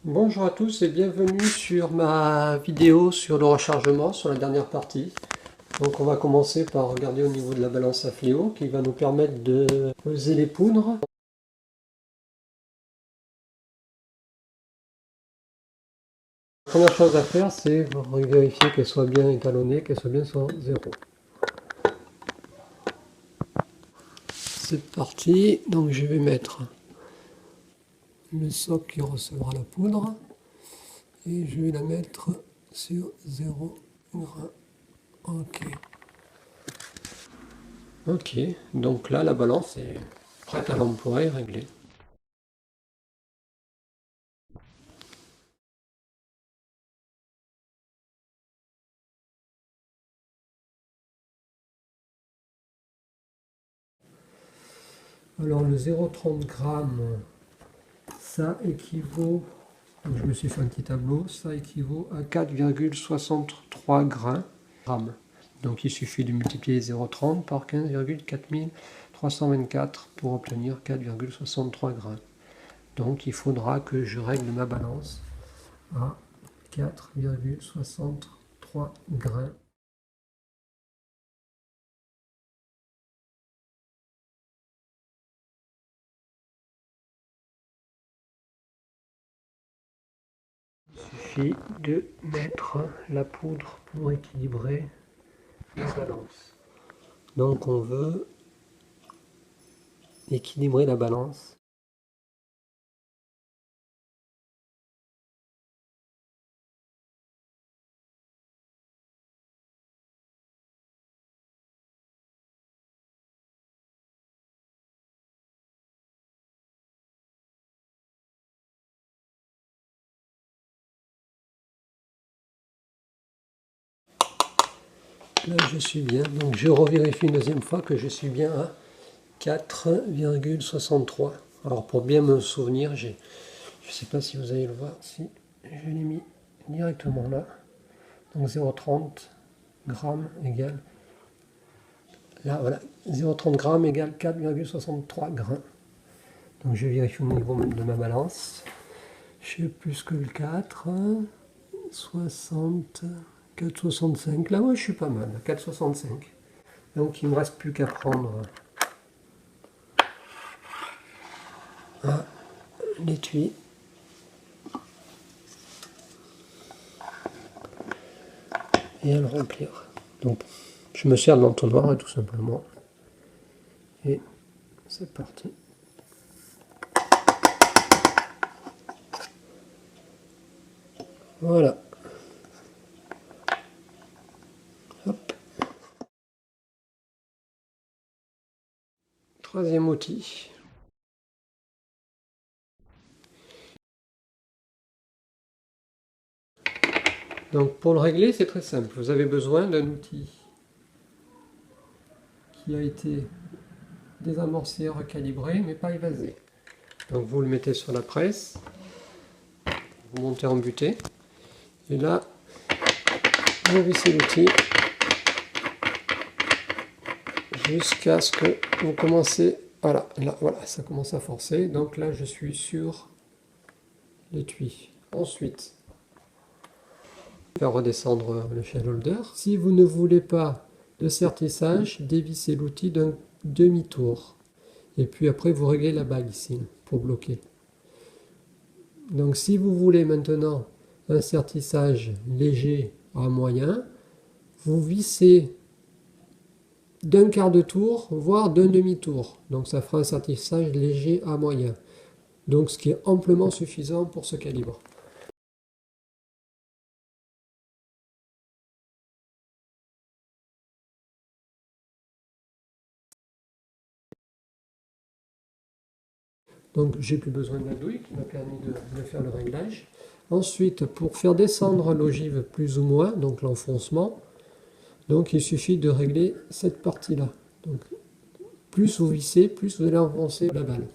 Bonjour à tous et bienvenue sur ma vidéo sur le rechargement, sur la dernière partie. Donc on va commencer par regarder au niveau de la balance à fléau qui va nous permettre de peser les poudres. La première chose à faire, c'est vérifier qu'elle soit bien étalonnée, qu'elle soit bien sur 0. C'est parti, donc je vais mettre le soc qui recevra la poudre et je vais la mettre sur 0 grain. Ok. Ok, donc là la balance est prête à l'emploi et réglée. Alors le 0,30 grammes, ça équivaut, je me suis fait un petit tableau, ça équivaut à 4,63 grammes. Donc il suffit de multiplier 0,30 par 15,4324 pour obtenir 4,63 grammes. Donc il faudra que je règle ma balance à 4,63 grammes. Il suffit de mettre la poudre pour équilibrer la balance. Donc on veut équilibrer la balance. Là je suis bien, donc je revérifie une deuxième fois que je suis bien à 4,63. Alors pour bien me souvenir, je ne sais pas si vous allez le voir, si je l'ai mis directement là. Donc 0,30 grammes égale, là voilà, 0,30 grammes égale 4,63 grammes. Donc je vérifie au niveau de ma balance. Je suis plus que le 4, 60, 4,65. Là ouais je suis pas mal, 4,65. Donc il ne me reste plus qu'à prendre l'étui et à le remplir. Donc je me sers de l'entonnoir tout simplement. Et c'est parti. Voilà. Hop. Troisième outil. Donc pour le régler, c'est très simple. Vous avez besoin d'un outil qui a été désamorcé, recalibré, mais pas évasé. Donc vous le mettez sur la presse, vous montez en butée, et là, vous vissez l'outil jusqu'à ce que vous commencez. Voilà, là, voilà, ça commence à forcer. Donc là, je suis sur l'étui. Ensuite, faire redescendre le shell holder. Si vous ne voulez pas de sertissage, dévissez l'outil d'un demi-tour. Et puis après, vous réglez la bague ici pour bloquer. Donc si vous voulez maintenant un sertissage léger à moyen, vous vissez d'un quart de tour, voire d'un demi-tour. Donc ça fera un sertissage léger à moyen. Donc ce qui est amplement suffisant pour ce calibre. Donc j'ai plus besoin de la douille qui m'a permis de faire le réglage. Ensuite, pour faire descendre l'ogive plus ou moins, donc l'enfoncement, donc il suffit de régler cette partie-là. Donc plus vous vissez, plus vous allez enfoncer la balle.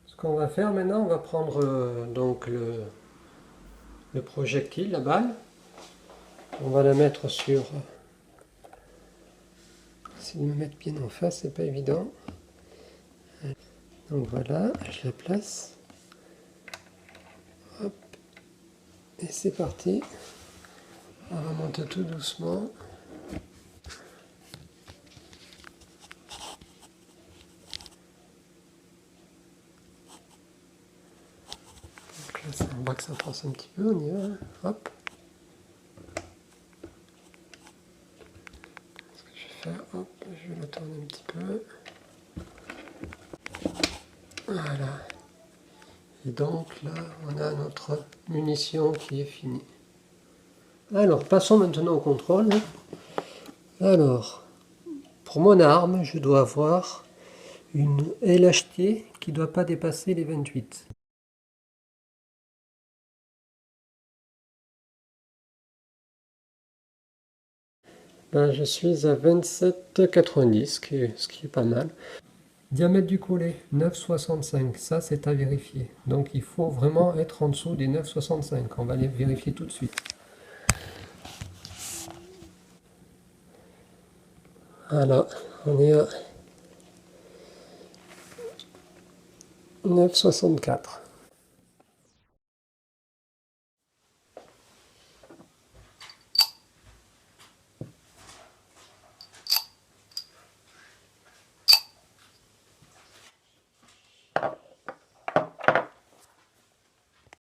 Ce qu'on va faire maintenant, on va prendre donc le projectile, la balle. On va la mettre sur... Essayer de me mettre bien en face, c'est pas évident. Donc voilà, je la place. Et c'est parti. On va monter tout doucement. Donc là, on voit que ça passe un petit peu, on y va. Hop. Ce que je vais faire, hop, je vais le tourner un petit peu. Voilà. Et donc là, on a notre munition qui est finie. Alors, passons maintenant au contrôle. Alors, pour mon arme, je dois avoir une LHT qui ne doit pas dépasser les 28. Là, je suis à 27,90, ce qui est pas mal. Diamètre du collet, 9,65. Ça, c'est à vérifier. Donc, il faut vraiment être en dessous des 9,65. On va les vérifier tout de suite. Voilà, on est à 9,64.